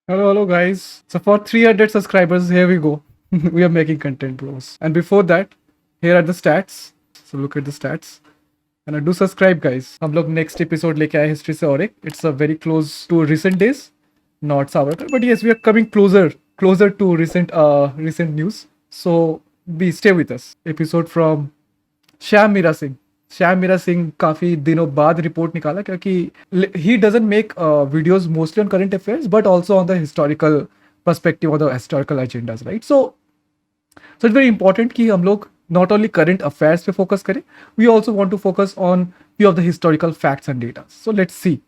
Hello, guys. So for 300 subscribers, here we go. We are making content, bros. And before that, here are the stats. So look at the stats. And do subscribe, guys. हम लोग next episode लेके आए history से और एक. It's a very close to recent days, not Savarkar, but yes, we are coming closer to recent news. So be stay with us. Episode from Shyam Meera Singh. Shyam Meera Singh काफी दिनों बाद रिपोर्ट निकाला क्योंकि he doesn't make videos mostly on current affairs but also on the historical perspective of the historical agendas, right? So it's very important कि हम लोग not only current affairs पे focus करें, we also want to focus on few of the historical facts and data. So let's see.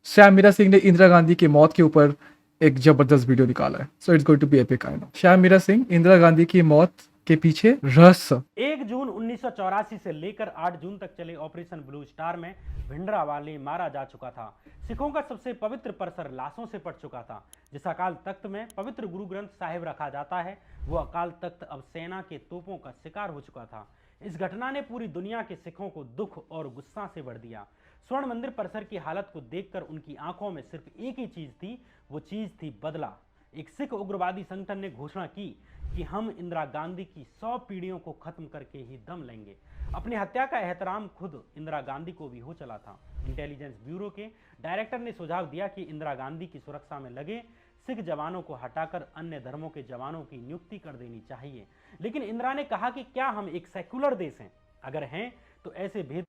Shyam Meera Singh ने इंदिरा गांधी की मौत के ऊपर एक जबरदस्त वीडियो निकाला है. So it's going to be epic, I know. Shyam Meera Singh, Indira Gandhi की मौत के पीछे रहस्य. 1 जून 1984 से लेकर 8 जून तक चले ऑपरेशन ब्लू स्टार में भिंडरावाले मारा जा चुका था. सिखों का सबसे पवित्र परिसर लाशों से पट चुका था. जिस अकाल तख्त में पवित्र गुरु ग्रंथ साहिब रखा जाता है, वो अकाल तख्त अब सेना के तोपों का शिकार हो चुका था. इस घटना ने पूरी दुनिया के सिखों को दुख और गुस्सा से भर दिया. स्वर्ण मंदिर परिसर की हालत को देखकर उनकी आंखों में सिर्फ एक ही चीज थी, वो चीज थी बदला. एक सिख उग्रवादी संगठन ने घोषणा की कि हम इंदिरा गांधी की 100 पीढ़ियों को खत्म करके ही दम लेंगे. अपनी हत्या का एहतराम खुद इंदिरा गांधी को भी हो चला था. इंटेलिजेंस ब्यूरो के डायरेक्टर ने सुझाव दिया कि इंदिरा गांधी की सुरक्षा में लगे सिख जवानों को हटाकर अन्य धर्मों के जवानों की नियुक्ति कर देनी चाहिए. लेकिन इंदिरा ने कहा कि क्या हम एक सेक्युलर देश हैं? अगर हैं तो ऐसे भेद.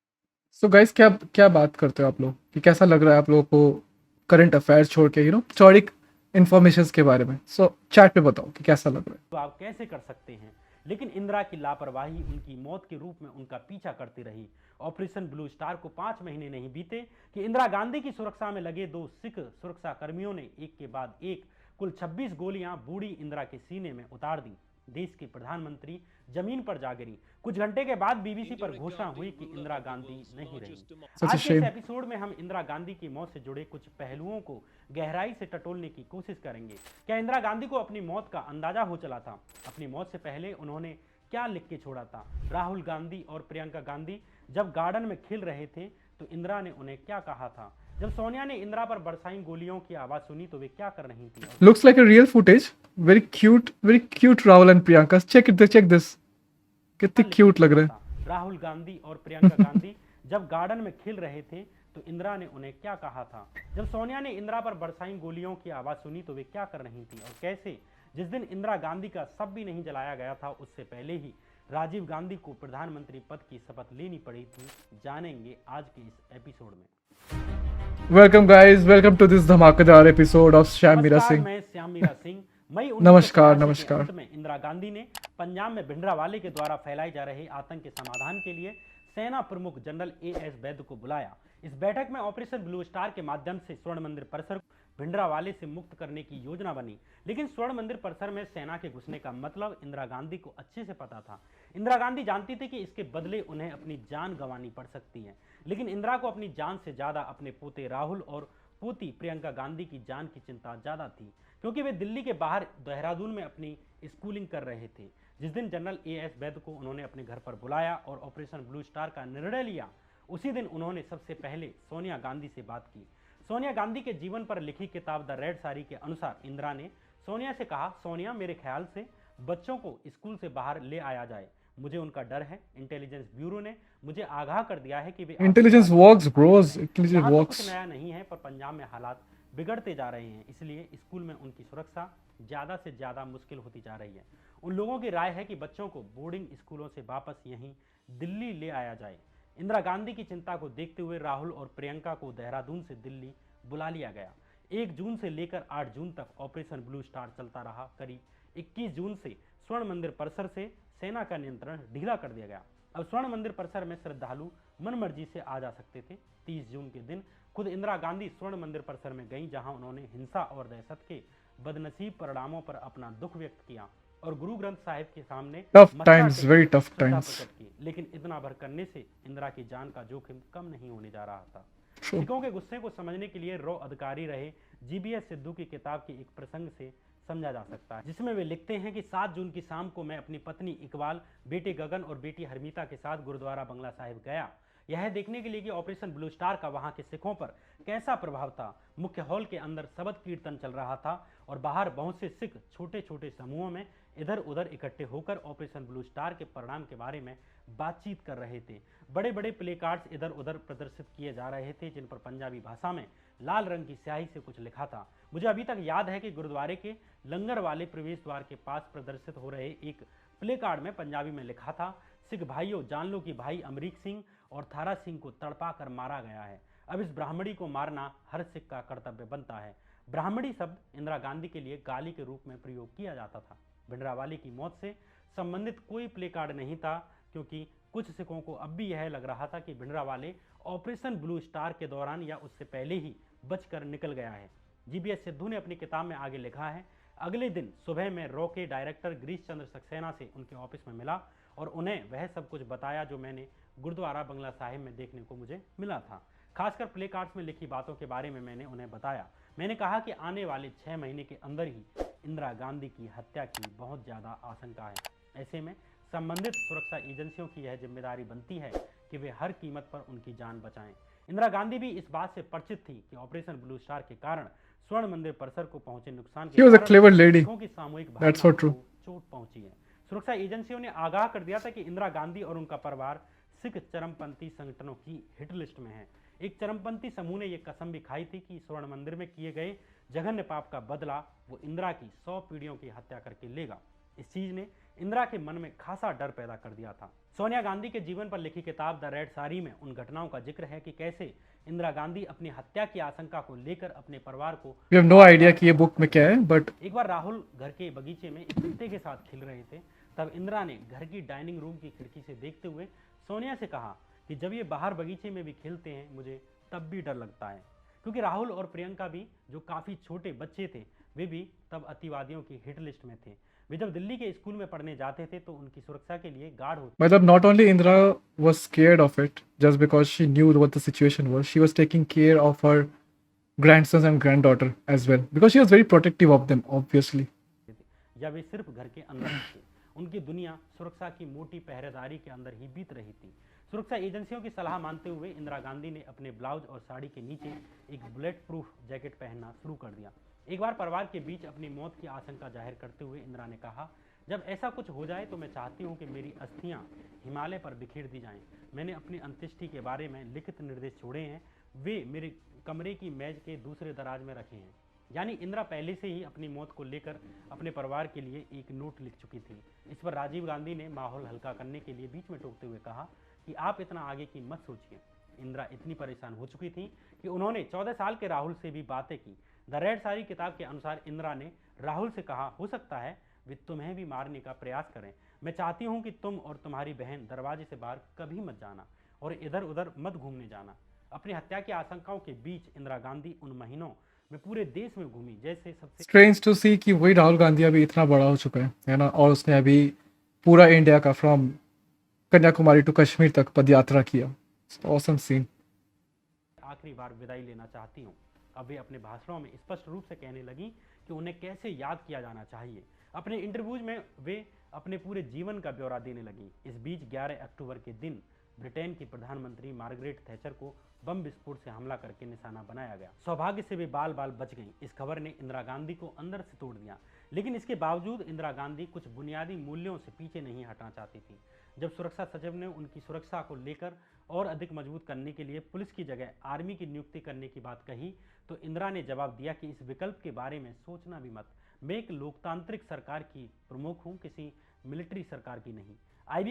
सो गाइस, क्या क्या बात करते हो आप लोग कि कैसा लग रहा है आप लोगों को करंट अफेयर्स छोड़ के हिस्टोरिक इन्फॉर्मेशन के बारे में? सो चैट पे बताओ कि कैसा लग रहा है. तो आप कैसे कर सकते हैं? लेकिन इंदिरा की लापरवाही उनकी मौत के रूप में उनका पीछा करती रही. ऑपरेशन ब्लू स्टार को 5 महीने नहीं बीते कि इंदिरा गांधी की सुरक्षा में लगे 2 सिख सुरक्षा कर्मियों ने एक के बाद एक कुल 26 गोलियां बूढ़ी इंदिरा के सीने में उतार दी. देश के प्रधानमंत्री जमीन पर जा गिरी. कुछ घंटे के बाद बीबीसी पर घोषणा हुई कि इंदिरा गांधी नहीं रही. Such a आज के इस shame. एपिसोड में हम इंदिरा गांधी की मौत से जुड़े कुछ पहलुओं को गहराई से टटोलने की कोशिश करेंगे. क्या इंदिरा गांधी को अपनी मौत का अंदाजा हो चला था? अपनी मौत से पहले उन्होंने क्या लिख के छोड़ा था? राहुल गांधी और प्रियंका गांधी जब गार्डन में खेल रहे थे तो इंदिरा ने उन्हें क्या कहा था? जब सोनिया ने इंदिरा पर बरसाई गोलियों की आवाज सुनी तो वे क्या कर रही थी? Looks like a real footage. Very cute Rahul and Priyanka. Check this. कितने क्यूट लग रहे हैं. राहुल गांधी और प्रियंका गांधी जब गार्डन में खेल रहे थे तो इंदिरा ने उन्हें क्या कहा था? जब सोनिया ने इंदिरा पर बरसाई गोलियों की आवाज सुनी तो वे क्या कर रही थी और कैसे? जिस दिन इंदिरा गांधी का शव भी नहीं जलाया गया था, उससे पहले ही राजीव गांधी को प्रधानमंत्री पद की शपथ लेनी पड़ी थी. जानेंगे आज के इस एपिसोड में. Welcome guys, welcome to this धमाकेदार एपिसोड ऑफ श्याम मीरा नमस्कार, सिंह. मैं श्याम मीरा सिंह. मई नमस्कार, 1984 के नमस्कार. अंत में इंदिरा गांधी ने पंजाब में भिंडरावाले के द्वारा फैलाए जा रहे आतंक के समाधान के लिए सेना प्रमुख जनरल एएस वैद्य को बुलाया. इस बैठक में ऑपरेशन ब्लू स्टार के माध्यम से स्वर्ण मंदिर परिसर को भिंडरावाले से मुक्त करने की योजना बनी. लेकिन स्वर्ण मंदिर परिसर में सेना के घुसने का मतलब इंदिरा गांधी को अच्छे से पता था. इंदिरा गांधी जानती थी कि इसके बदले उन्हें अपनी जान गंवानी पड़ सकती है. लेकिन इंदिरा को अपनी जान से ज्यादा अपने पोते राहुल और पोती प्रियंका गांधी की जान की चिंता ज्यादा थी, क्योंकि वे दिल्ली के बाहर देहरादून में अपनी स्कूलिंग कर रहे थे. जिस दिन जनरल एएस वैद्य को उन्होंने अपने घर पर बुलाया और ऑपरेशन ब्लू स्टार का निर्णय लिया, उसी दिन उन्होंने सबसे पहले सोनिया गांधी से बात की. सोनिया गांधी के जीवन पर लिखी किताब द रेड साड़ी के अनुसार इंदिरा ने सोनिया से कहा, सोनिया, मेरे ख्याल से बच्चों को स्कूल से बाहर ले आया जाए. मुझे उनका डर है. इंटेलिजेंस ब्यूरो ने मुझे आगाह कर दिया है कि वे इंटेलिजेंस वर्क्स ब्रोस, इंटेलिजेंस यहाँ तो वर्क्स. कुछ नया नहीं है, पर पंजाब में हालात बिगड़ते जा रहे हैं. इसलिए स्कूल में उनकी सुरक्षा ज़्यादा से ज़्यादा मुश्किल होती जा रही है. उन लोगों की राय है कि बच्चों को बोर्डिंग स्कूलों से वापस यहीं दिल्ली ले आया जाए. इंदिरा गांधी की चिंता को देखते हुए राहुल और प्रियंका को देहरादून से दिल्ली बुला लिया गया. 1 जून से लेकर 8 जून तक ऑपरेशन ब्लू स्टार चलता रहा. करीब 21 जून से स्वर्ण मंदिर परिसर से सेना का नियंत्रण ढीला कर दिया गया. अब स्वर्ण मंदिर परिसर में श्रद्धालु मनमर्जी से आ जा सकते थे. 30 जून के दिन खुद इंदिरा गांधी स्वर्ण मंदिर परिसर में गईं, जहां उन्होंने हिंसा और दहशत के बदनसीब परिणामों पर अपना दुख व्यक्त किया और गुरु ग्रंथ साहिब के सामने टफ मत्था टाइम्स, टेक वेरी टफ श्रद्धा टाइम्स. प्रकट की. लेकिन इतना भर करने से इंदिरा की जान का जोखिम कम नहीं होने जा रहा था. सिखों के गुस्से को समझने के लिए रॉ अधिकारी रहे जीबीएस सिद्धू की किताब के एक प्रसंग से समझा जा सकता है, जिसमें वे लिखते हैं कि 7 जून की शाम को मैं अपनी पत्नी इकबाल, बेटे गगन और बेटी हरमीता के साथ गुरुद्वारा बंगला साहिब गया, यह देखने के लिए कि ऑपरेशन ब्लू स्टार का वहां के सिखों पर कैसा प्रभाव था. मुख्य हॉल के अंदर शबद कीर्तन चल रहा था और बाहर बहुत से सिख छोटे छोटे समूहों में इधर उधर इकट्ठे होकर ऑपरेशन ब्लू स्टार के परिणाम के बारे में बातचीत कर रहे थे। बड़े बड़े प्ले कार्ड्स इधर उधर प्रदर्शित किए जा रहे थे जिन पर पंजाबी भाषा में लाल रंग की स्याही से कुछ लिखा था। मुझे अभी तक याद है कि गुरुद्वारे के लंगर वाले प्रवेश द्वार के पास प्रदर्शित हो रहे एक प्ले कार्ड में पंजाबी में लिखा था, सिख भाइयों जान लो कि भाई अमरीक सिंह और थारा सिंह को तड़पा कर मारा गया है। अब इस ब्राह्मणी को मारना हर सिख का कर्तव्य बनता है। ब्राह्मणी शब्द इंदिरा गांधी के लिए गाली के रूप में प्रयोग किया जाता था। भिंडरावाले की मौत से संबंधित कोई प्ले कार्ड नहीं था क्योंकि कुछ सिखों को अब भी यह लग रहा था कि भिंडरावाले ऑपरेशन ब्लू स्टार के दौरान या उससे पहले ही बचकर निकल गया है। जीबीएस सिद्धू ने अपनी किताब में आगे लिखा है, अगले दिन सुबह में रॉ के डायरेक्टर गिरीश चंद्र सक्सेना से उनके ऑफिस में मिला और उन्हें वह सब कुछ बताया जो मैंने गुरुद्वारा बंगला साहिब में देखने को मुझे मिला था। खासकर प्ले कार्ड्स में लिखी बातों के बारे में मैंने उन्हें बताया। मैंने कहा कि आने वाले 6 महीने के अंदर ही इंदिरा गांधी की हत्या की बहुत ज़्यादा आशंका है। ऐसे में संबंधित सुरक्षा एजेंसियों की यह जिम्मेदारी बनती है कि वे हर कीमत पर उनकी जान बचाएं। इंदिरा गांधी भी इस बात से परिचित थी कि ऑपरेशन ब्लू स्टार के कारण स्वर्ण मंदिर परिसर को पहुंचे नुकसान के कारण सिखों की सामूहिक भावना को चोट पहुंची है। सुरक्षा एजेंसियों ने आगाह कर दिया था कि इंदिरा गांधी और उनका परिवार सिख चरमपंथी संगठनों की हिट लिस्ट में है। एक चरमपंथी समूह ने यह कसम भी खाई थी कि स्वर्ण मंदिर में किए गए जघन्य पाप का बदला वो इंदिरा की 100 पीढ़ियों की हत्या करके लेगा। इस चीज ने इंदिरा के मन में खासा डर पैदा कर दिया था। सोनिया गांधी के जीवन पर लिखी किताब द रेड साड़ी में उन घटनाओं का जिक्र है कि कैसे इंदिरा गांधी अपनी हत्या की आशंका को लेकर अपने परिवार को We have no idea कि ये बुक में क्या है, बट एक बार राहुल घर के बगीचे में एक कुत्ते के साथ खेल रहे थे। तब इंदिरा ने घर की डाइनिंग रूम की खिड़की से देखते हुए सोनिया से कहा कि जब ये बाहर बगीचे में भी खेलते हैं मुझे तब भी डर लगता है, क्योंकि राहुल और प्रियंका भी जो काफ़ी छोटे बच्चे थे वे भी तब अतिवादियों की हिट लिस्ट में थे। वे जब दिल्ली के स्कूल में पढ़ने जाते थे तो उनकी सुरक्षा के लिए गार्ड होते। मतलब not only Indira was scared of it just because she knew what the situation was, she was taking care of her grandsons and granddaughter as well because she was very protective of them, obviously. या वे सिर्फ घर के अंदर थे, उनकी दुनिया सुरक्षा की मोटी पहरेदारी के अंदर ही बीत रही थी। सुरक्षा एजेंसियों की सलाह मानते हुए इंदिरा गांधी ने अपने ब्लाउज और साड़ी के नीचे एक बुलेट प्रूफ जैकेट पहनना शुरू कर दिया। एक बार परिवार के बीच अपनी मौत की आशंका जाहिर करते हुए इंदिरा ने कहा, जब ऐसा कुछ हो जाए तो मैं चाहती हूँ कि मेरी अस्थियाँ हिमालय पर बिखेर दी जाएं। मैंने अपनी अंत्येष्टि के बारे में लिखित निर्देश छोड़े हैं, वे मेरे कमरे की मेज के दूसरे दराज में रखे हैं। यानी इंदिरा पहले से ही अपनी मौत को लेकर अपने परिवार के लिए एक नोट लिख चुकी थी। इस पर राजीव गांधी ने माहौल हल्का करने के लिए बीच में टोकते हुए कहा कि आप इतना आगे की मत सोचिए। इंदिरा इतनी परेशान हो चुकी थी कि उन्होंने 14 साल के राहुल से भी बातें की। द रेड साड़ी किताब के अनुसार इंदिरा ने राहुल से कहा, हो सकता है वे तुम्हें भी मारने का प्रयास करें। मैं चाहती हूँ कि तुम और तुम्हारी बहन दरवाजे से बाहर कभी मत जाना और इधर उधर मत घूमने जाना। अपनी हत्या की आशंकाओं के बीच इंदिरा गांधी उन महीनों में पूरे देश में घूमी जैसे सबसे स्ट्रेंज टू सी कि वही राहुल गांधी अभी इतना बड़ा हो चुका है ना, और उसने अभी पूरा इंडिया का फ्रॉम कन्याकुमारी टू कश्मीर तक पदयात्रा किया। Awesome scene. आखिरी बार विदाई लेना चाहती हूँ। अब वे अपने भाषणों में स्पष्ट रूप से कहने लगी कि उन्हें कैसे याद किया जाना चाहिए। अपने इंटरव्यूज में वे अपने पूरे जीवन का ब्यौरा देने लगी। इस बीच 11 अक्टूबर के दिन ब्रिटेन की प्रधानमंत्री मार्गरेट थैचर को बम विस्फोट से हमला करके निशाना बनाया गया। सौभाग्य से वे बाल बाल बच गईं। इस खबर ने इंदिरा गांधी को अंदर से तोड़ दिया, लेकिन इसके बावजूद इंदिरा गांधी कुछ बुनियादी मूल्यों से पीछे नहीं हटना चाहती थी। जब सुरक्षा सचिव ने उनकी सुरक्षा को लेकर और अधिक मजबूत करने के लिए पुलिस की जगह आर्मी की नियुक्ति करने की बात कही तो इंदिरा ने जवाब दिया कि इस विकल्प के बारे में सोचना भी मत। मैं एक लोकतांत्रिक सरकार की प्रमुख हूँ, किसी मिलिट्री सरकार की नहीं। आईबी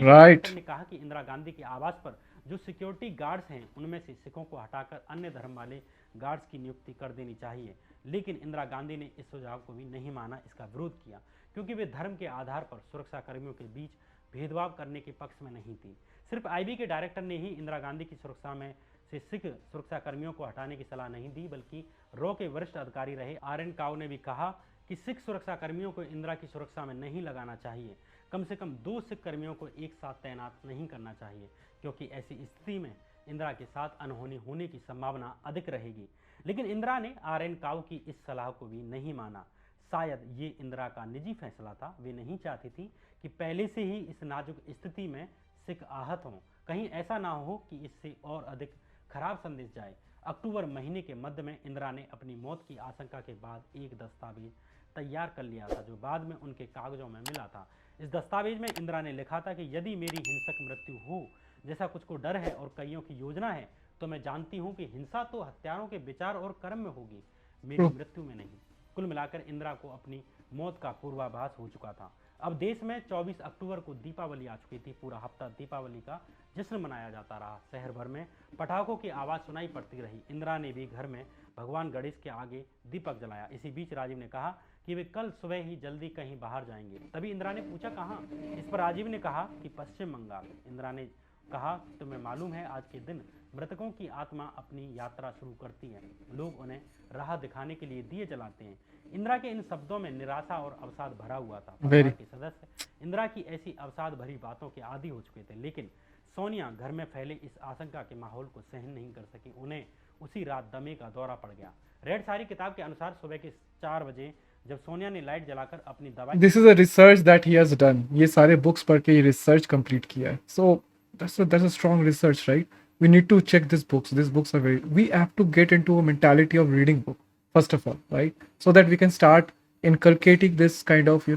ने कहा कि इंदिरा गांधी के आवास पर जो सिक्योरिटी गार्ड्स हैं उनमें से सिखों को हटाकर अन्य धर्म वाले गार्ड्स की नियुक्ति कर देनी चाहिए, लेकिन इंदिरा गांधी ने इस सुझाव को भी नहीं माना, इसका विरोध किया, क्योंकि वे धर्म के आधार पर सुरक्षा कर्मियों के बीच भेदभाव करने के पक्ष में नहीं थी। सिर्फ आईबी के डायरेक्टर ने ही इंदिरा गांधी की सुरक्षा में से सिख सुरक्षा कर्मियों को हटाने की सलाह नहीं दी, बल्कि रॉ के वरिष्ठ अधिकारी रहे आर.एन. काउ ने भी कहा कि सिख सुरक्षा कर्मियों को इंदिरा की सुरक्षा में नहीं लगाना चाहिए। कम से कम 2 सिख कर्मियों को एक साथ तैनात नहीं करना चाहिए, क्योंकि ऐसी स्थिति में इंदिरा के साथ अनहोनी होने की संभावना अधिक रहेगी। लेकिन इंदिरा ने आर.एन. काउ की इस सलाह को भी नहीं माना। शायद ये इंदिरा का निजी फैसला था। वे नहीं चाहती थी कि पहले से ही इस नाजुक स्थिति में सिख आहत हों, कहीं ऐसा ना हो कि इससे और अधिक खराब संदेश जाए। अक्टूबर महीने के मध्य में इंदिरा ने अपनी मौत की आशंका के बाद एक दस्तावेज तैयार कर लिया था जो बाद में उनके कागजों में मिला था। इस दस्तावेज में इंदिरा ने लिखा था कि यदि मेरी हिंसक मृत्यु हो जैसा कुछ को डर है और कईयों की योजना है तो मैं जानती हूं कि हिंसा तो हत्यारों के विचार और कर्म में होगी, मेरी True. मृत्यु में नहीं। कुल मिलाकर इंदिरा को अपनी मौत का पूर्वाभास हो चुका था। अब देश में 24 अक्टूबर को दीपावली आ चुकी थी। पूरा हफ्ता दीपावली का जश्न मनाया जाता रहा। शहर भर में पटाखों की आवाज़ सुनाई पड़ती रही। इंदिरा ने भी घर में भगवान गणेश के आगे दीपक जलाया। इसी बीच राजीव ने कहा कि वे कल सुबह ही जल्दी कहीं बाहर जाएंगे। तभी इंदिरा ने पूछा कहाँ। इस पर राजीव ने कहा कि पश्चिम बंगाल। इंदिरा ने कहा तुम्हें मालूम है आज के दिन मृतकों की आत्मा अपनी यात्रा शुरू करती है, लोग उन्हें राह दिखाने के लिए दिए जलाते हैं। इंदिरा के इन शब्दों में निराशा और अवसाद भरा हुआ था। परिवार Very. के सदस्य इंदिरा की ऐसी अवसाद भरी बातों के आदी हो चुके थे, लेकिन सोनिया घर में फैले इस आशंका के माहौल को सहन नहीं कर सकी। उन्हें उसी रात दमे का दौरा पड़ गया। रेड सारी किताब के अनुसार सुबह के 4 बजे जब सोनिया ने लाइट जलाकर अपनी दवाई This is a research that he has done. ये सारे books पढ़ के ये research complete किया है. So that's a strong research, right? We need to check these books. These books are very. We have to get into a mentality of reading book first of all, right? So that we can start inculcating this kind of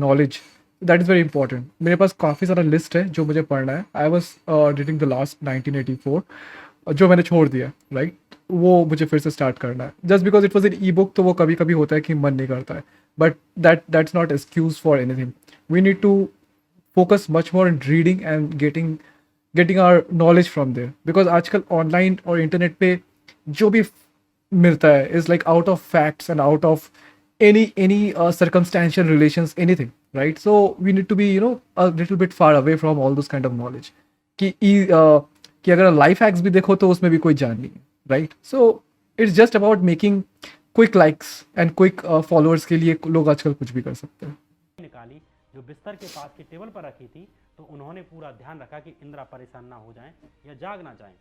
knowledge. That is very important. मेरे पास काफ़ी सारा list है जो मुझे पढ़ना है. I was reading the last 1984 जो मैंने छोड़ दिया, राइट वो मुझे फिर से स्टार्ट करना है. Just because it was in E book तो वो कभी कभी होता है कि मन नहीं करता है, but that's not excuse for anything. We need to focus much more in reading and getting our knowledge from there. Because आजकल ऑनलाइन और इंटरनेट पे जो भी मिलता है is like out of facts and out of any circumstantial relations, anything, right? So we need to be a little bit far away from all those kind of knowledge कि अगर life hacks भी देखो तो उसमें भी कोई जान नहीं है, right? So it's just about making quick likes and quick followers के लिए लोग आजकल कुछ भी कर सकते हैं. निकाली जो बिस्तर के पास की टेबल पर रखी थी, तो उन्होंने पूरा ध्यान रखा कि इंदिरा परेशान ना हो जाएं या जाग ना जाएं,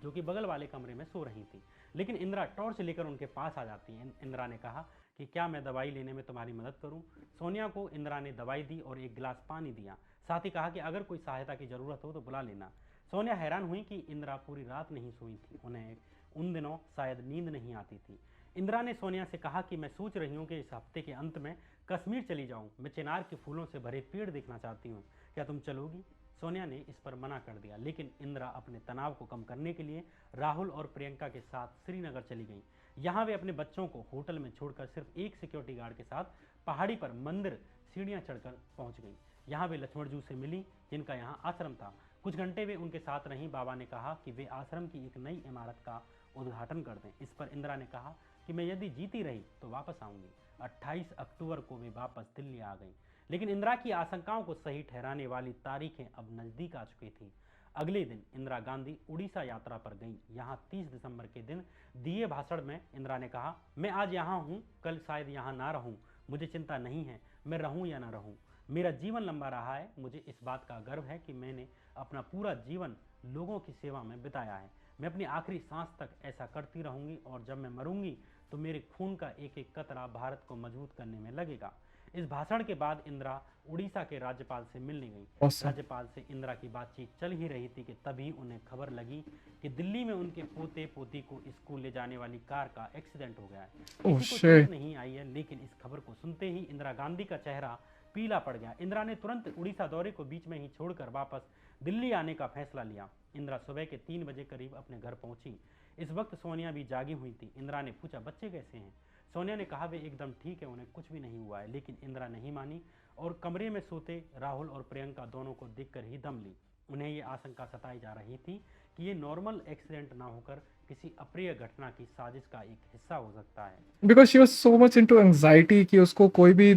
जो कि बगल वाले कमरे में सो रही थी. लेकिन इंदिरा टॉर्च लेकर उनके पास आ जाती है. इंदिरा ने कहा कि क्या मैं दवाई लेने में तुम्हारी मदद करूं? सोनिया को इंदिरा ने दवाई दी और एक गिलास पानी दिया. साथ ही कहा कि अगर कोई सहायता की जरूरत हो तो बुला लेना. सोनिया हैरान हुई कि इंदिरा पूरी रात नहीं सोई थी. उन्हें उन दिनों शायद नींद नहीं आती थी. इंदिरा ने सोनिया से कहा कि मैं सोच रही हूँ कि इस हफ्ते के अंत में कश्मीर चली जाऊँ. मैं चिनार के फूलों से भरे पेड़ देखना चाहती हूँ. क्या तुम चलोगी? सोनिया ने इस पर मना कर दिया. लेकिन इंदिरा अपने तनाव को कम करने के लिए राहुल और प्रियंका के साथ श्रीनगर चली गई. यहाँ वे अपने बच्चों को होटल में छोड़कर सिर्फ एक सिक्योरिटी गार्ड के साथ पहाड़ी पर मंदिर सीढ़ियाँ चढ़कर पहुँच गई. यहाँ वे लक्ष्मण जी से मिली जिनका यहाँ आश्रम था. कुछ घंटे वे उनके साथ रहीं. बाबा ने कहा कि वे आश्रम की एक नई इमारत का उद्घाटन कर दें. इस पर इंदिरा ने कहा कि मैं यदि जीती रही तो वापस आऊंगी. 28 अक्टूबर को वे वापस दिल्ली आ गई. लेकिन इंदिरा की आशंकाओं को सही ठहराने वाली तारीखें अब नज़दीक आ चुकी थी. अगले दिन इंदिरा गांधी उड़ीसा यात्रा पर गईं. यहाँ 30 दिसंबर के दिन दिए भाषण में इंदिरा ने कहा, मैं आज यहाँ हूँ, कल शायद यहाँ ना रहूँ. मुझे चिंता नहीं है मैं रहूँ या ना रहूँ. मेरा जीवन लंबा रहा है. मुझे इस बात का गर्व है कि मैंने अपना पूरा जीवन लोगों की सेवा में बिताया है. मैं अपनी आखिरी सांस तक ऐसा करती रहूंगी और जब मैं मरूंगी तो मेरे खून का एक एक कतरा भारत को मजबूत करने में लगेगा. इस भाषण के बाद इंदिरा उड़ीसा के राज्यपाल से मिलने गई. Awesome. राज्यपाल से इंदिरा की बातचीत चल ही रही थी कि तभी उन्हें खबर लगी कि दिल्ली में उनके पोते पोती को स्कूल ले जाने वाली कार का एक्सीडेंट हो गया है. Oh, किसी को shit. चोट नहीं आई है, लेकिन इस खबर को सुनते ही इंदिरा गांधी का चेहरा पीला पड़ गया. इंदिरा ने तुरंत उड़ीसा दौरे को बीच में ही छोड़कर वापस दिल्ली आने का फैसला लिया. इंदिरा सुबह के 3 बजे करीब अपने घर पहुंची. इस वक्त सोनिया भी जागी हुई थी. इंदिरा ने पूछा, बच्चे कैसे हैं? सोनिया ने कहा वे एकदम ठीक है, उन्हें कुछ भी नहीं हुआ है. लेकिन इंदिरा नहीं मानी और कमरे में सोते राहुल और प्रियंका दोनों को देखकर ही दम ली. उन्हें ये आशंका सताई जा रही थी कि ये नॉर्मल एक्सीडेंट ना होकर किसी अप्रिय घटना की साजिश का एक हिस्सा हो सकता है. Because she was so much into anxiety कि उसको कोई भी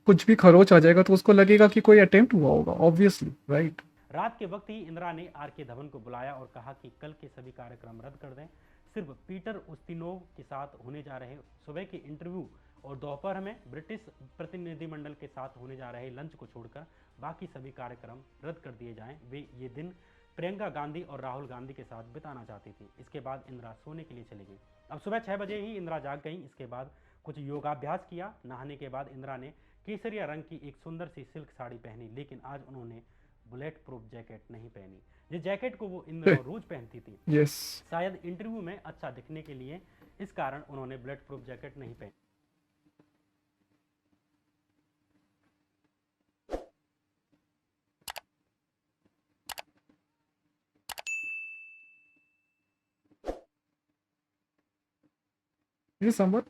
कुछ भी खरोच आ जाएगा तो उसको लगेगा कि कोई अटेम्प्ट हुआ होगा, ऑब्वियसली, राइट? रात के वक्त ही इंदिरा ने आर.के. धवन को बुलाया और कहा कि कल के सभी कार्यक्रम रद्द कर दें. सिर्फ पीटर उस्तिनोव के साथ होने जा रहे सुबह के इंटरव्यू और दोपहर में ब्रिटिश प्रतिनिधिमंडल के साथ होने जा रहे लंच को छोड़कर बाकी सभी कार्यक्रम रद्द कर दिए जाएं. वे ये दिन प्रियंका गांधी और राहुल गांधी के साथ बिताना चाहती थी. इसके बाद इंदिरा सोने के लिए चली गई. अब सुबह 6 बजे ही इंदिरा जाग गई. इसके बाद कुछ योगाभ्यास किया. नहाने के बाद इंदिरा ने केसरिया रंग की एक सुंदर सी सिल्क साड़ी पहनी. लेकिन आज उन्होंने बुलेट प्रूफ जैकेट नहीं पहनी. जिस जैकेट को वो इन दिनों रोज पहनती थी, यस. शायद इंटरव्यू में अच्छा दिखने के लिए, इस कारण उन्होंने बुलेट प्रूफ जैकेट नहीं पहनी. Is it somewhat?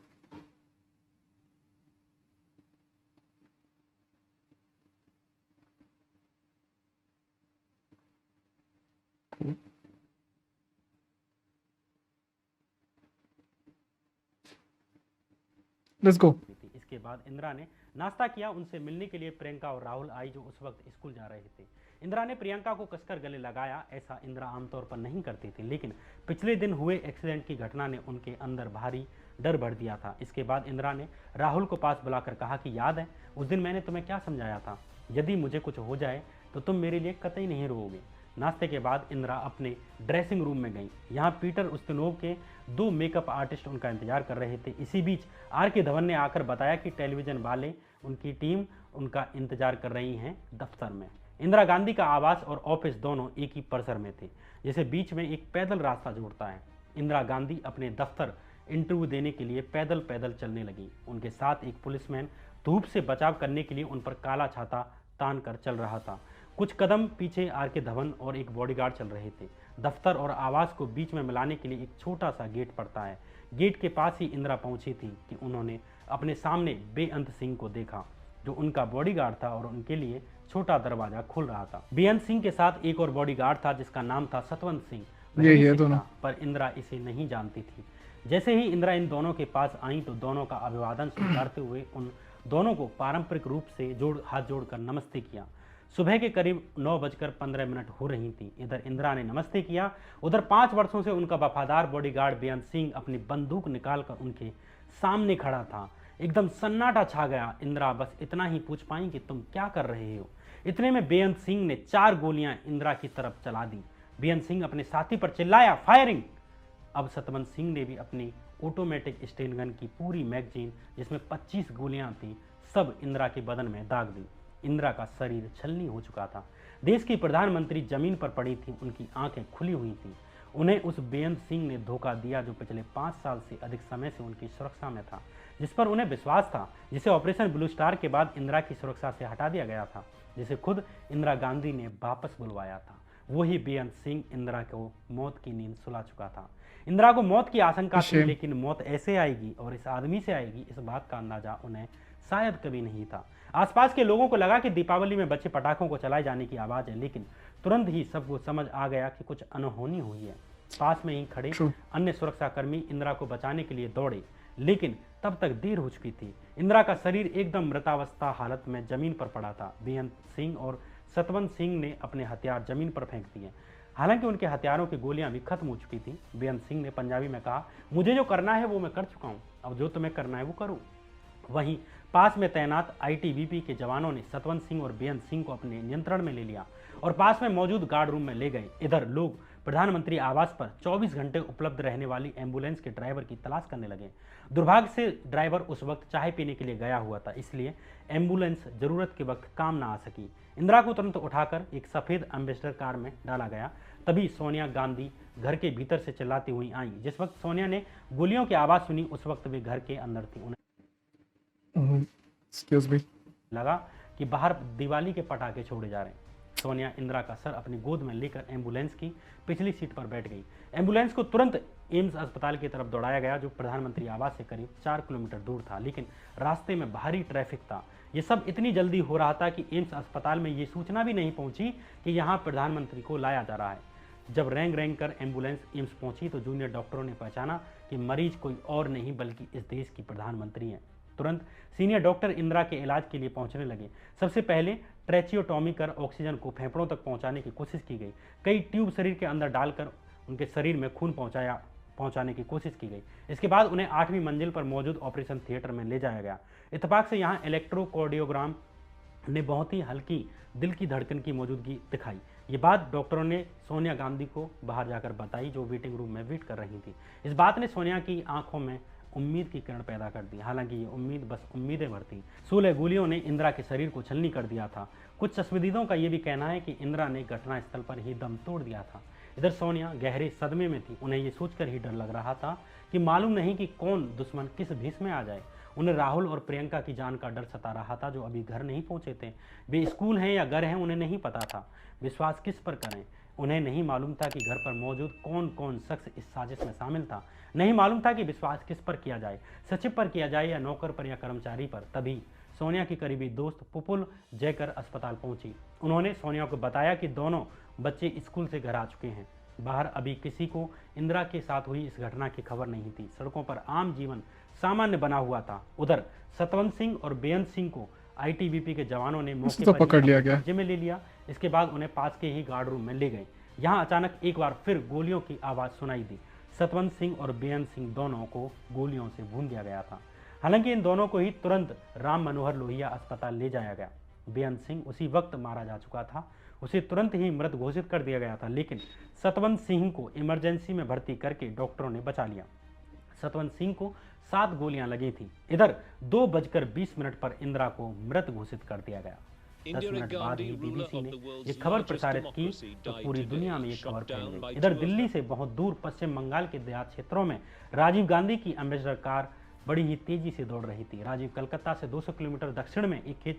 Cool. Let's go. इसके बाद इंदिरा ने नाश्ता किया। उनसे मिलने के लिए प्रियंका और राहुल आई, जो उस वक्त स्कूल जा रहे थे। इंदिरा ने प्रियंका को कसकर गले लगाया। ऐसा इंदिरा आमतौर पर नहीं करती थी, लेकिन पिछले दिन हुए एक्सीडेंट की घटना ने उनके अंदर भारी डर भर दिया था। इसके बाद इंदिरा ने राहुल को पास बुलाकर कहा कि याद है उस दिन मैंने तुम्हें क्या समझाया था, यदि मुझे कुछ हो जाए तो तुम मेरे लिए कतई नहीं रोओगे। नाश्ते के बाद इंदिरा अपने ड्रेसिंग रूम में गई। यहाँ पीटर उस्तनोव के 2 मेकअप आर्टिस्ट उनका इंतजार कर रहे थे। इसी बीच आर के धवन ने आकर बताया कि टेलीविजन वाले उनकी टीम उनका इंतजार कर रही हैं दफ्तर में। इंदिरा गांधी का आवास और ऑफिस दोनों एक ही परिसर में थे, जिसे बीच में एक पैदल रास्ता जोड़ता है। इंदिरा गांधी अपने दफ्तर इंटरव्यू देने के लिए पैदल पैदल चलने लगी। उनके साथ एक पुलिसमैन धूप से बचाव करने के लिए उन पर काला छाता तान कर चल रहा था। कुछ कदम पीछे आर के धवन और एक बॉडीगार्ड चल रहे थे। दफ्तर और आवास को बीच में मिलाने के लिए एक छोटा सा गेट पड़ता है। गेट के पास ही इंदिरा पहुंची थी कि उन्होंने अपने सामने बेअंत सिंह को देखा, जो उनका बॉडीगार्ड था और उनके लिए छोटा दरवाजा खुल रहा था। बेअंत सिंह के साथ एक और बॉडीगार्ड था जिसका नाम था सतवंत सिंह। ये दोनों, पर इंदिरा इसे नहीं जानती थी। जैसे ही इंदिरा इन दोनों के पास आई तो दोनों का अभिवादन स्वीकारते हुए उन दोनों को पारंपरिक रूप से हाथ जोड़कर नमस्ते किया। सुबह के करीब 9:15 हो रही थी। इधर इंदिरा ने नमस्ते किया, उधर 5 वर्षों से उनका वफादार बॉडीगार्ड बेअंत सिंह अपनी बंदूक निकालकर उनके सामने खड़ा था। एकदम सन्नाटा छा गया। इंदिरा बस इतना ही पूछ पाई कि तुम क्या कर रहे हो। इतने में बेअंत सिंह ने 4 गोलियां इंदिरा की तरफ चला दी। बेअंत सिंह अपने साथी पर चिल्लाया, फायरिंग। अब सतवंत सिंह ने भी अपनी ऑटोमेटिक स्टेन गन की पूरी मैगजीन, जिसमें 25 गोलियां थी, सब इंदिरा के बदन में दाग दी। इंदिरा का शरीर छलनी हो चुका था। देश की प्रधानमंत्री जमीन पर पड़ी थी, उनकी आंखें खुली हुई थी। उन्हें उस बेअंत सिंह ने धोखा दिया जो पिछले 5 साल से अधिक समय से उनकी सुरक्षा में था, जिस पर उन्हें विश्वास था, जिसे ऑपरेशन ब्लू स्टार के बाद इंदिरा की सुरक्षा से हटा दिया गया था, जिसे खुद इंदिरा गांधी ने वापस बुलवाया था। वही बेअंत सिंह इंदिरा को मौत की नींद सुला चुका था। इंदिरा को मौत की आशंका थी, लेकिन मौत ऐसे आएगी और इस आदमी से आएगी, इस बात का अंदाजा उन्हें शायद कभी नहीं था। आसपास के लोगों को लगा कि दीपावली में बच्चे पटाखों को चलाए जाने की आवाज है, लेकिन तुरंत ही सबको समझ आ गया कि कुछ अनहोनी हुई है। पास में ही खड़े अन्य सुरक्षाकर्मी इंदिरा को बचाने के लिए दौड़े, लेकिन तब तक देर हो चुकी थी। इंदिरा का शरीर एकदम मृतावस्था हालत में जमीन पर पड़ा था। बेअंत सिंह और सतवंत सिंह ने अपने हथियार जमीन पर फेंक दिए। हालांकि उनके हथियारों की गोलियां भी खत्म हो चुकी थी। बेअंत सिंह ने पंजाबी में कहा, मुझे जो करना है वो मैं कर चुका हूं, अब जो तुम्हें करना है वो करो। वहीं पास में तैनात आईटीबीपी के जवानों ने सतवंत सिंह और बेअंत सिंह को अपने नियंत्रण में ले लिया और पास में मौजूद गार्ड रूम में ले गए। इधर लोग प्रधानमंत्री आवास पर 24 घंटे उपलब्ध रहने वाली एम्बुलेंस के ड्राइवर की तलाश करने लगे। दुर्भाग्य से ड्राइवर उस वक्त चाय पीने के लिए गया हुआ था, इसलिए एम्बुलेंस जरूरत के वक्त काम ना आ सकी। इंदिरा को तुरंत उठाकर एक सफेद एम्बेसडर कार में डाला गया। तभी सोनिया गांधी घर के भीतर से चिल्लाती हुई आई। जिस वक्त सोनिया ने गोलियों की आवाज सुनी, उस वक्त वे घर के अंदर थी। एक्सक्यूज मी, लगा कि बाहर दिवाली के पटाखे छोड़े जा रहे हैं। सोनिया इंदिरा का सर अपनी गोद में लेकर एम्बुलेंस की पिछली सीट पर बैठ गई। एम्बुलेंस को तुरंत एम्स अस्पताल की तरफ दौड़ाया गया, जो प्रधानमंत्री आवास से करीब 4 किलोमीटर दूर था, लेकिन रास्ते में भारी ट्रैफिक था। ये सब इतनी जल्दी हो रहा था कि एम्स अस्पताल में ये सूचना भी नहीं पहुंची कि यहाँ प्रधानमंत्री को लाया जा रहा है। जब रेंग रेंग कर एम्बुलेंस एम्स पहुंची तो जूनियर डॉक्टरों ने पहचाना कि मरीज कोई और नहीं बल्कि इस देश की प्रधानमंत्री हैं। तुरंत सीनियर डॉक्टर इंदिरा के इलाज के लिए पहुंचने लगे। सबसे पहले ट्रेचियोटॉमी कर ऑक्सीजन को फेफड़ों तक पहुंचाने की कोशिश की गई। कई ट्यूब शरीर के अंदर डालकर उनके शरीर में खून पहुंचाने की कोशिश की गई। इसके बाद उन्हें 8वीं मंजिल पर मौजूद ऑपरेशन थिएटर में ले जाया गया। इत्तेफाक से यहाँ इलेक्ट्रोकार्डियोग्राम ने बहुत ही हल्की दिल की धड़कन की मौजूदगी दिखाई। ये बात डॉक्टरों ने सोनिया गांधी को बाहर जाकर बताई, जो वेटिंग रूम में वेट कर रही थी। इस बात ने सोनिया की आंखों में उम्मीद की किरण पैदा कर दी। हालांकि ये उम्मीद बस उम्मीदें भर थी। 16 गोलियों ने इंदिरा के शरीर को छलनी कर दिया था। कुछ संवेदीदों का यह भी कहना है कि इंदिरा ने घटनास्थल पर ही दम तोड़ दिया था। इधर सोनिया गहरे सदमे में थी। उन्हें ये सोचकर ही डर लग रहा था कि मालूम नहीं कि कौन दुश्मन किस भेष में आ जाए। उन्हें राहुल और प्रियंका की जान का डर सता रहा था, जो अभी घर नहीं पहुंचे थे। वे स्कूल हैं या घर हैं उन्हें नहीं पता था। विश्वास किस पर करें? उन्हें नहीं मालूम था कि घर पर मौजूद कौन कौन शख्स इस साजिश में शामिल था। नहीं मालूम था कि विश्वास किस पर किया जाए, सचिव पर किया जाए या नौकर पर या कर्मचारी पर। तभी सोनिया की करीबी दोस्त पुपुल जयकर अस्पताल पहुंची। उन्होंने सोनिया को बताया कि दोनों बच्चे स्कूल से घर आ चुके हैं। बाहर अभी किसी को इंदिरा के साथ हुई इस घटना की खबर नहीं थी। सड़कों पर आम जीवन सामान्य बना हुआ था। उधर सतवंत सिंह और बेअंत सिंह को आईटीबीपी के जवानों ने मौके तो पर पकड़ ही लिया अपने गया। कब्जे में ले लिया। इसके बाद उन्हें पास के ही गार्ड रूम में ले गए। यहाँ अचानक एक बार फिर गोलियों की आवाज़ सुनाई दी। सतवंत सिंह और बेअंत सिंह दोनों को गोलियों से भून दिया गया था। हालांकि इन दोनों को ही तुरंत राम मनोहर लोहिया अस्पताल ले जाया गया। बेअंत सिंह उसी वक्त मारा जा चुका था, उसे तुरंत ही मृत घोषित कर दिया गया था, लेकिन सतवंत सिंह को इमरजेंसी में भर्ती करके डॉक्टरों ने बचा लिया। सतवंत सिंह को 7 गोलियां लगी थी। इधर 2:20 पर इंदिरा को मृत घोषित कर दिया गया। 10 मिनट बाद ही बीबीसी ने ये खबर प्रसारित की तो पूरी दुनिया में ये खबर फैल गई। इधर दिल्ली से बहुत दूर पश्चिम बंगाल के देहात क्षेत्रों में राजीव गांधी की एम्बेसडर कार बड़ी ही तेजी से दौड़ रही थी। राजीव कलकत्ता से 200 किलोमीटर दक्षिण में एक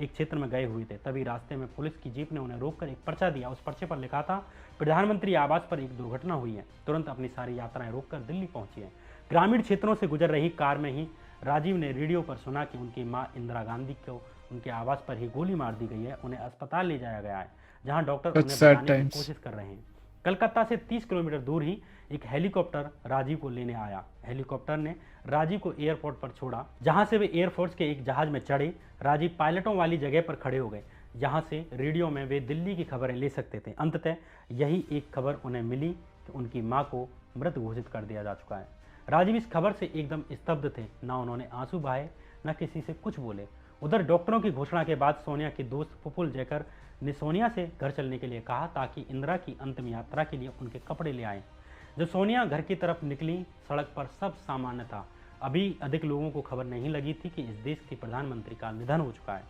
क्षेत्र में गए हुए थे। तभी रास्ते में पुलिस की जीप ने उन्हें रोककर एक पर्चा दिया। उस पर्चे पर लिखा था, प्रधानमंत्री आवास पर एक दुर्घटना हुई है। तुरंत अपनी सारी यात्राएं रोककर दिल्ली पहुंची है। ग्रामीण क्षेत्रों से गुजर रही कार में ही राजीव ने रेडियो पर सुना कि उनकी मां इंदिरा गांधी को उनके आवास पर ही गोली मार दी गई है। उन्हें अस्पताल ले जाया गया है, जहां डॉक्टर उन्हें बचाने की कोशिश कर रहे हैं। कलकत्ता से 30 किलोमीटर दूर ही एक हेलीकॉप्टर राजीव को लेने आया। हेलीकॉप्टर ने राजीव को एयरपोर्ट पर छोड़ा, जहां से वे एयरफोर्स के एक जहाज में चढ़े। राजीव पायलटों वाली जगह पर खड़े हो गए, जहां से रेडियो में वे दिल्ली की खबरें ले सकते थे। अंततः यही एक खबर उन्हें मिली कि उनकी मां को मृत घोषित कर दिया जा चुका है। राजीव इस खबर से एकदम स्तब्ध थे, ना उन्होंने आंसू बहाए, न किसी से कुछ बोले। उधर डॉक्टरों की घोषणा के बाद सोनिया के दोस्त पुपुल जयकर ने सोनिया से घर चलने के लिए कहा, ताकि इंदिरा की अंतिम यात्रा के लिए उनके कपड़े ले आए। जब सोनिया घर की तरफ निकली, सड़क पर सब सामान्य था। अभी अधिक लोगों को खबर नहीं लगी थी कि इस देश के प्रधानमंत्री का निधन हो चुका है।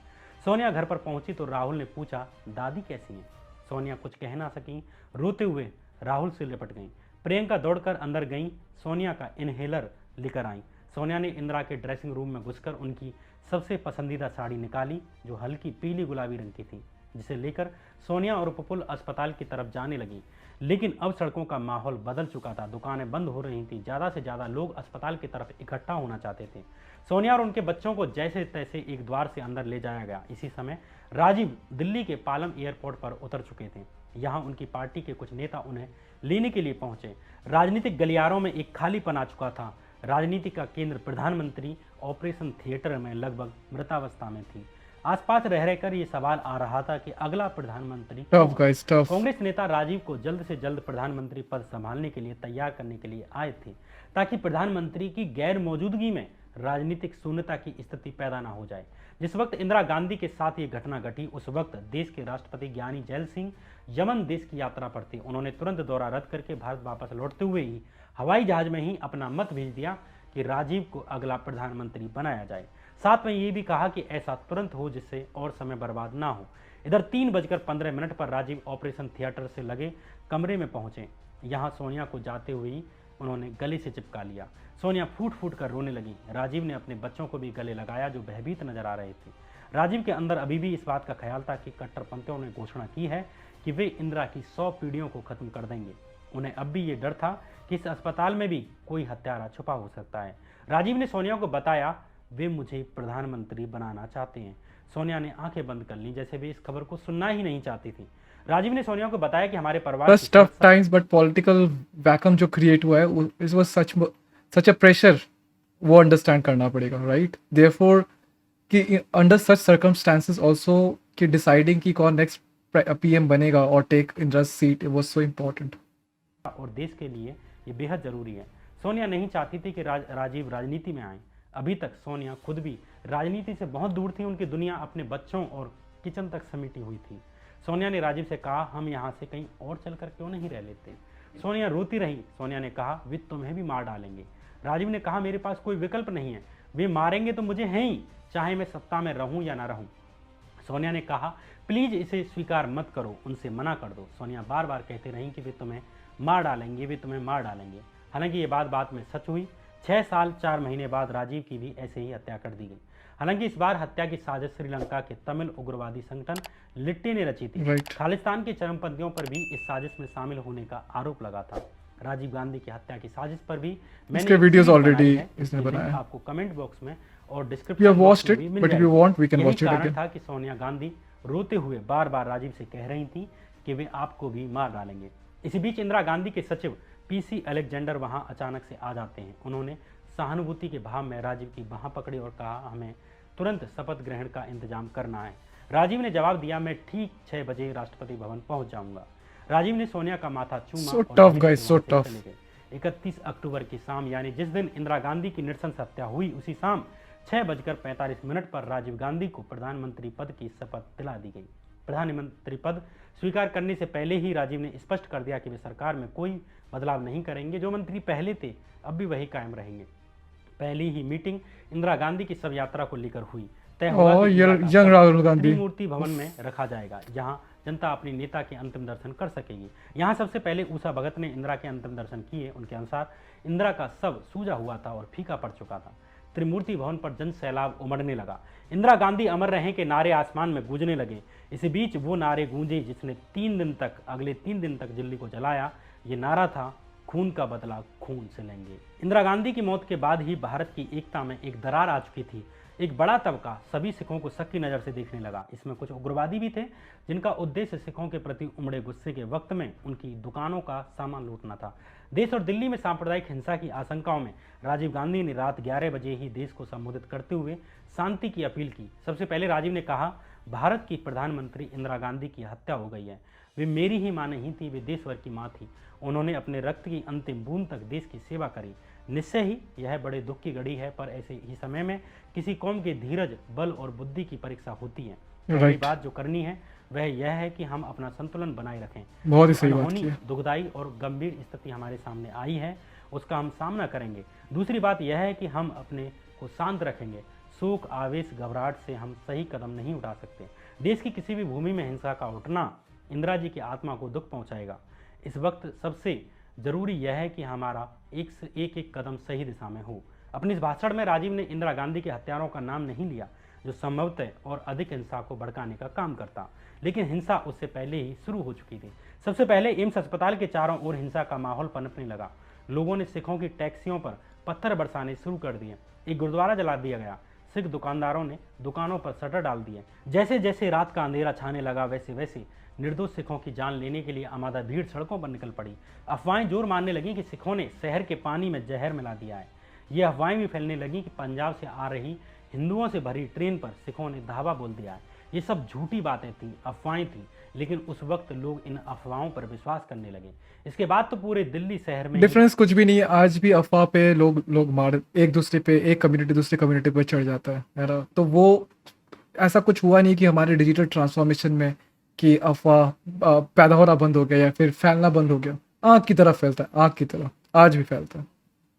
सोनिया घर पर पहुंची तो राहुल ने पूछा, दादी कैसी हैं? सोनिया कुछ कह ना सकी, रोते हुए राहुल से लिपट गईं। प्रियंका दौड़कर अंदर गईं, सोनिया का इनहेलर लेकर आईं। सोनिया ने इंदिरा के ड्रेसिंग रूम में घुसकर उनकी सबसे पसंदीदा साड़ी निकाली, जो हल्की पीली गुलाबी रंग की थी, जिसे लेकर सोनिया और पुपुल अस्पताल की तरफ जाने लगी। लेकिन अब सड़कों का माहौल बदल चुका था। दुकानें बंद हो रही थी। ज़्यादा से ज़्यादा लोग अस्पताल की तरफ इकट्ठा होना चाहते थे। सोनिया और उनके बच्चों को जैसे तैसे एक द्वार से अंदर ले जाया गया। इसी समय राजीव दिल्ली के पालम एयरपोर्ट पर उतर चुके थे। यहाँ उनकी पार्टी के कुछ नेता उन्हें लेने के लिए पहुंचे। राजनीतिक गलियारों में एक खालीपन आ चुका था। राजनीति का केंद्र प्रधानमंत्री ऑपरेशन थिएटर में लगभग मृतावस्था में थी। आसपास रह रहकर ये सवाल आ रहा था कि अगला प्रधानमंत्री टफ गाइस, टफ। कांग्रेस नेता राजीव को जल्द से जल्द प्रधानमंत्री पद संभालने के लिए तैयार करने के लिए आए थे, ताकि प्रधानमंत्री की गैर मौजूदगी में राजनीतिक शून्यता की स्थिति पैदा ना हो जाए। जिस वक्त इंदिरा गांधी के साथ ये घटना घटी, उस वक्त देश के राष्ट्रपति ज्ञानी जैल सिंह यमन देश की यात्रा पर थे। उन्होंने तुरंत दौरा रद्द करके भारत वापस लौटते हुए ही हवाई जहाज में ही अपना मत भेज दिया कि राजीव को अगला प्रधानमंत्री बनाया जाए। साथ में ये भी कहा कि ऐसा तुरंत हो जिससे और समय बर्बाद ना हो। इधर 3:15 पर राजीव ऑपरेशन थिएटर से लगे कमरे में पहुंचे। यहाँ सोनिया को जाते हुए ही उन्होंने गले से चिपका लिया। सोनिया फूट फूट कर रोने लगी। राजीव ने अपने बच्चों को भी गले लगाया, जो भयभीत नजर आ रहे थे। राजीव के अंदर अभी भी इस बात का ख्याल था कि कट्टरपंथियों ने घोषणा की है कि वे इंदिरा की 100 पीढ़ियों को खत्म कर देंगे। उन्हें अब भी ये डर था कि इस अस्पताल में भी कोई हत्यारा छुपा हो सकता है। राजीव ने सोनिया को बताया, वे मुझे प्रधानमंत्री बनाना चाहते हैं। सोनिया ने आंखें बंद कर लीं, जैसे वे इस खबर को सुनना ही नहीं चाहती थी। राजीव ने सोनिया को बताया कि हमारे परिवार बस tough times, but political vacuum जो क्रिएट हुआ है, it was such a pressure, वो अंडरस्टैंड करना पड़ेगा, राइट? देयरफॉर कि अंडर सच सर्कमस्टेंसेस आल्सो कि डिसाइडिंग कि कौन नेक्स्ट पीएम बनेगा और take Indira's seat was so important और देश के लिए ये बेहद जरूरी है। सोनिया नहीं चाहती थी कि राजीव राजनीति में आए। अभी तक सोनिया खुद भी राजनीति से बहुत दूर थी। उनकी दुनिया अपने बच्चों और किचन तक समेटी हुई थी। सोनिया ने राजीव से कहा, हम यहाँ से कहीं और चलकर क्यों नहीं रह लेते? सोनिया रोती रही। सोनिया ने कहा, वे तुम्हें भी मार डालेंगे। राजीव ने कहा, मेरे पास कोई विकल्प नहीं है, वे मारेंगे तो मुझे है ही, चाहे मैं सत्ता में रहूं या ना रहूं। सोनिया ने कहा, प्लीज इसे स्वीकार मत करो, उनसे मना कर दो। सोनिया बार बार कहती रही कि वे तुम्हें मार डालेंगे, वे तुम्हें मार डालेंगे। हालांकि ये बात में सच हुई। 6 साल 4 महीने बाद राजीव की भी ऐसे ही हत्या कर दी गई। हालांकि इस बार हत्या की साजिश श्रीलंका के तमिल उग्रवादी संगठन लिट्टी ने रची थी। Right. खालिस्तान के चरमपंथियों पर भी इस साजिश में शामिल होने का आरोप लगा था। राजीव गांधी की हत्या की साजिश पर भी मैंने इसके एक videos सीरीज already बनाई है, इसने जिसकी बनाया लिंक है। आपको कमेंट बॉक्स में और We description have box watched में it, भी मिल but if you जाएगी। want, we can यही watch it कारण again. था कि सोनिया गांधी रोते हुए बार बार राजीव से कह रही थी कि वे आपको भी मार डालेंगे। इसी बीच इंदिरा गांधी के सचिव पीसी अलेक्जेंडर वहां अचानक से आ जाते हैं। उन्होंने सहानुभूति के भाव में राजीव की बाह पकड़ी और कहा, हमें तुरंत शपथ ग्रहण का इंतजाम करना है। राजीव ने जवाब दिया, मैं ठीक 6 बजे राष्ट्रपति भवन पहुंच जाऊंगा। राजीव ने सोनिया का माथा चूमा So और tough, धीरे guys, से so वहां से tough. चले गए। 31 अक्टूबर की शाम, यानी जिस दिन इंदिरा गांधी की नृशंस हत्या हुई, उसी शाम 6:45 पर राजीव गांधी को प्रधानमंत्री पद की शपथ दिला दी गई। प्रधानमंत्री पद स्वीकार करने से पहले ही राजीव ने स्पष्ट कर दिया कि वे सरकार में कोई बदलाव नहीं करेंगे। जो मंत्री पहले थे अब भी वही कायम रहेंगे। पहली ही मीटिंग इंदिरा गांधी की शव यात्रा को लेकर हुई। तय हुआ Oh, कि इंदिरा का young शव Rahul Gandhi. त्रिमूर्ति भवन में रखा जाएगा, जहां जनता अपनी नेता के अंतिम दर्शन कर सकेगी। यहां सबसे पहले उषा भगत ने इंदिरा के अंतिम दर्शन किए। उनके अनुसार इंदिरा का शव सूजा हुआ था और फीका पड़ चुका था। त्रिमूर्ति भवन पर जन सैलाब उमड़ने लगा। इंदिरा गांधी अमर रहें के नारे आसमान में गूंजने लगे। इसी बीच वो नारे गूंजे जिसने अगले 3 दिन तक दिल्ली को जलाया। ये नारा था, खून का बदला खून से लेंगे। इंदिरा गांधी की मौत के बाद ही भारत की एकता में एक दरार आ चुकी थी। एक बड़ा तबका सभी सिखों को शक की नज़र से देखने लगा। इसमें कुछ उग्रवादी भी थे, जिनका उद्देश्य सिखों के प्रति उमड़े गुस्से के वक्त में उनकी दुकानों का सामान लूटना था। देश और दिल्ली में सांप्रदायिक हिंसा की आशंकाओं में राजीव गांधी ने रात 11 बजे ही देश को संबोधित करते हुए शांति की अपील की। सबसे पहले राजीव ने कहा, भारत की प्रधानमंत्री इंदिरा गांधी की हत्या हो गई है। वे मेरी ही मां नहीं थी, वे देश भर की मां थी। उन्होंने अपने रक्त की अंतिम बूंद तक देश की सेवा करी। निश्चय ही यह बड़े दुख की घड़ी है, पर ऐसे ही समय में किसी कौम के धीरज, बल और बुद्धि की परीक्षा होती है। पहली Right. बात जो करनी है वह यह है कि हम अपना संतुलन बनाए रखें। बहुत ही जो सही बात अनहोनी, की है। दुखदाई और गंभीर स्थिति हमारे सामने आई है, उसका हम सामना करेंगे। दूसरी बात यह है कि हम अपने को शांत रखेंगे। शोक, आवेश, घबराहट से हम सही कदम नहीं उठा सकते। देश की किसी भी भूमि में हिंसा का उठना इंदिरा जी की आत्मा को दुख पहुंचाएगा। इस वक्त सबसे जरूरी यह है कि हमारा एक कदम सही दिशा में हो। अपने इस भाषण में राजीव ने इंदिरा गांधी के हत्यारों का नाम नहीं लिया, जो संभवतः और अधिक हिंसा को भड़काने का काम करता, लेकिन हिंसा उससे पहले ही शुरू हो चुकी थी। सबसे पहले एम्स अस्पताल के चारों ओर हिंसा का माहौल पनपने लगा। लोगों ने सिखों की टैक्सियों पर पत्थर बरसाने शुरू कर दिए। एक गुरुद्वारा जला दिया गया। सिख दुकानदारों ने दुकानों पर शटर डाल दिए। जैसे जैसे रात का अंधेरा छाने लगा, वैसे वैसे निर्दोष सिखों की जान लेने के लिए आमादा भीड़ सड़कों पर निकल पड़ी। अफवाहें जोर मारने लगी कि सिखों ने शहर के पानी में जहर मिला दिया है। ये अफवाहें भी फैलने लगी कि पंजाब से आ रही हिंदुओं से भरी ट्रेन पर सिखों ने धावा बोल दिया है। ये सब झूठी बातें थीं, अफवाहें थीं, लेकिन उस वक्त लोग इन अफवाहों पर विश्वास करने लगे। इसके बाद तो पूरे दिल्ली शहर में डिफरेंस कुछ भी नहीं है। आज भी अफवाह पे लोग मार एक दूसरे पे, एक कम्युनिटी दूसरे कम्युनिटी पे चढ़ जाता है ना। तो वो ऐसा कुछ हुआ नहीं कि हमारे डिजिटल ट्रांसफॉर्मेशन में कि अफवाह पैदा होना बंद हो गया या फिर फैलना बंद हो गया। आग की तरह फैलता है, आग की तरह आज भी फैलता है।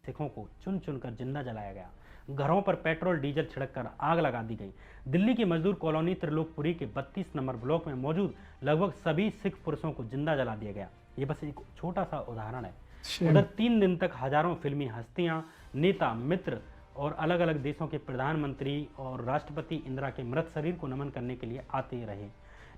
सिखों को चुन चुन कर जिंदा जलाया गया। घरों पर पेट्रोल डीजल छिड़क कर आग लगा दी गई। दिल्ली की मजदूर कॉलोनी त्रिलोकपुरी के 32 नंबर ब्लॉक में मौजूद लगभग सभी सिख पुरुषों को जिंदा जला दिया गया। ये बस एक छोटा सा उदाहरण है। उधर 3 दिन तक हजारों फिल्मी हस्तियां, नेता, मित्र और अलग अलग देशों के प्रधानमंत्री और राष्ट्रपति इंदिरा के मृत शरीर को नमन करने के लिए आते रहे।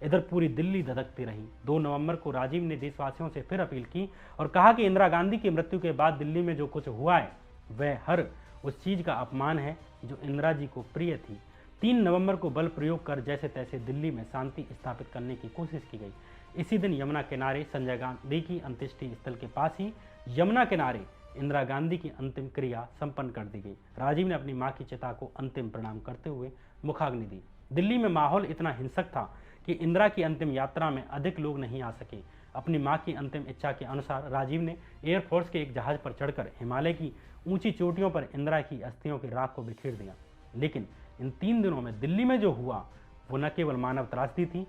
इधर पूरी दिल्ली धधकती रही। 2 नवंबर को राजीव ने देशवासियों से फिर अपील की और कहा कि इंदिरा गांधी की मृत्यु के बाद दिल्ली में जो कुछ हुआ है वह हर उस चीज का अपमान है जो इंदिरा जी को प्रिय थी। 3 नवंबर को बल प्रयोग कर जैसे तैसे दिल्ली में शांति स्थापित करने की कोशिश की गई। इसी दिन यमुना किनारे संजय गांधी की अंत्येष्टि स्थल के पास ही यमुना किनारे इंदिरा गांधी की अंतिम क्रिया संपन्न कर दी गई। राजीव ने अपनी मां की चिता को अंतिम प्रणाम करते हुए मुखाग्नि दी। दिल्ली में माहौल इतना हिंसक था कि इंदिरा की अंतिम यात्रा में अधिक लोग नहीं आ सके। अपनी मां की अंतिम इच्छा के अनुसार राजीव ने एयरफोर्स के एक जहाज पर चढ़कर हिमालय की ऊंची चोटियों पर इंदिरा की अस्थियों की राख को बिखेर दिया। लेकिन इन 3 दिनों में दिल्ली में जो हुआ वो न केवल मानव त्रासदी थी,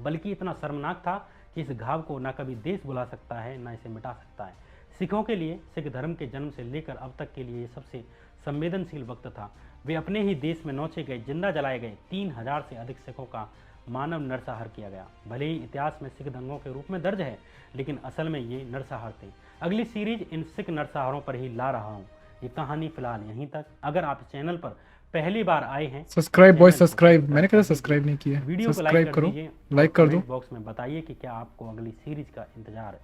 बल्कि इतना शर्मनाक था कि इस घाव को न कभी देश भुला सकता है, न इसे मिटा सकता है। सिखों के लिए, सिख धर्म के जन्म से लेकर अब तक के लिए ये सबसे संवेदनशील वक्त था। वे अपने ही देश में नौचे गए, जिंदा जलाए गए 3000 से अधिक सिखों का मानव नरसंहार किया गया। भले ही इतिहास में सिख दंगों के रूप में दर्ज है, लेकिन असल में ये नरसंहार थे। अगली सीरीज इन सिख नरसंहारों पर ही ला रहा हूँ। ये कहानी फिलहाल यहीं तक। अगर आप इस चैनल पर पहली बार आए हैं सब्सक्राइब बॉय चैनल को सब्सक्राइब, मैंने कहा कर सब्सक्राइब नहीं किया है। वीडियो को लाइक सब्सक्राइब कर करो, दीजिए, लाइक कर दो। कमेंट बॉक्स में बताइए कि क्या आपको अगली सीरीज का इंतजार है।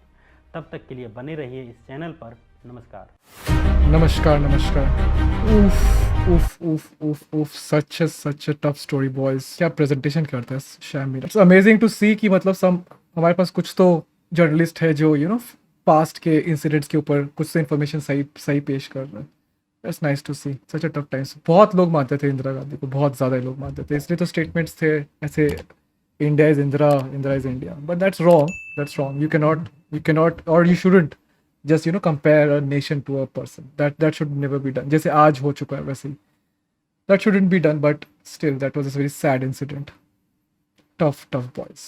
तब तक के लिए बने रहिए इस चैनल पर। नमस्कार। नमस्कार नमस्कार। उफ उफ उफ उफ उफ, such a tough story boys. क्या प्रेजेंटेशन करता है शैम मीरा। इट्स अमेजिंग टू सी कि मतलब सम हमारे पास कुछ तो जर्नलिस्ट है जो पास्ट के इंसिडेंट्स के ऊपर कुछ तो इन्फॉर्मेशन सही सही पेश कर रहे हैं। It's nice to see such a tough times. बहुत लोग मानते थे इंदिरा गांधी को, बहुत ज़्यादा लोग मानते थे, इसलिए तो स्टेटमेंट्स थे ऐसे, India is Indira, Indira is India. But that's wrong. You cannot और you shouldn't just compare a nation to a person. That should never be done. जैसे आज हो चुका है वैसे ही that shouldn't be done, but still that was a very sad incident. Tough boys.